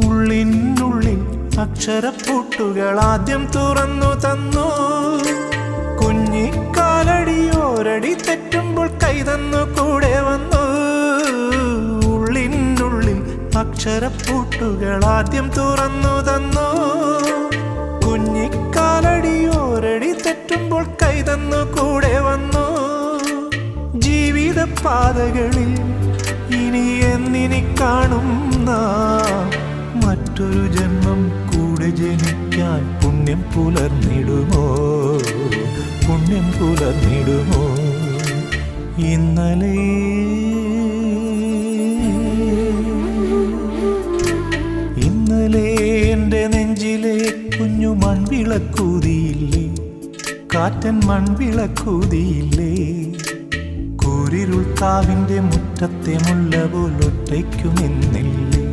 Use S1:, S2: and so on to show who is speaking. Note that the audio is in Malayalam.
S1: ഉള്ളിനുള്ളിൽ അക്ഷരപ്പൂട്ടുകൾ ആദ്യം തുറന്നു തന്നു. കുഞ്ഞിക്കാലടിയോരടി തെറ്റുമ്പോൾ കൈതന്നു കൂടെ വന്നു. ഉള്ളിനുള്ളിൽ അക്ഷരപ്പൂട്ടുകൾ ആദ്യം തുറന്നു തന്നു. കുഞ്ഞിക്കാലടിയോരടി തെറ്റുമ്പോൾ കൈതന്നു കൂടെ വന്നു. ജീവിത പാതകളിൽ ഇനി എന്നിനി കാണും നാം. മറ്റൊരു ജന്മം കൂടെ ജനിക്കാൻ പുണ്യം പുലർന്നിടുമോ, പുണ്യം പുലർന്നിടുമോ? ഇന്നലെ എൻ്റെ നെഞ്ചിലെ കുഞ്ഞു മൺവിളക്കൂതിയില്ലേ, കാറ്റൻ മൺവിളക്കൂതിയില്ലേ? കൂരിരുൾ കാവിൻ്റെ മുറ്റത്തെ മുല്ല പോലൊറ്റയ്ക്കു നിന്നില്ലേ?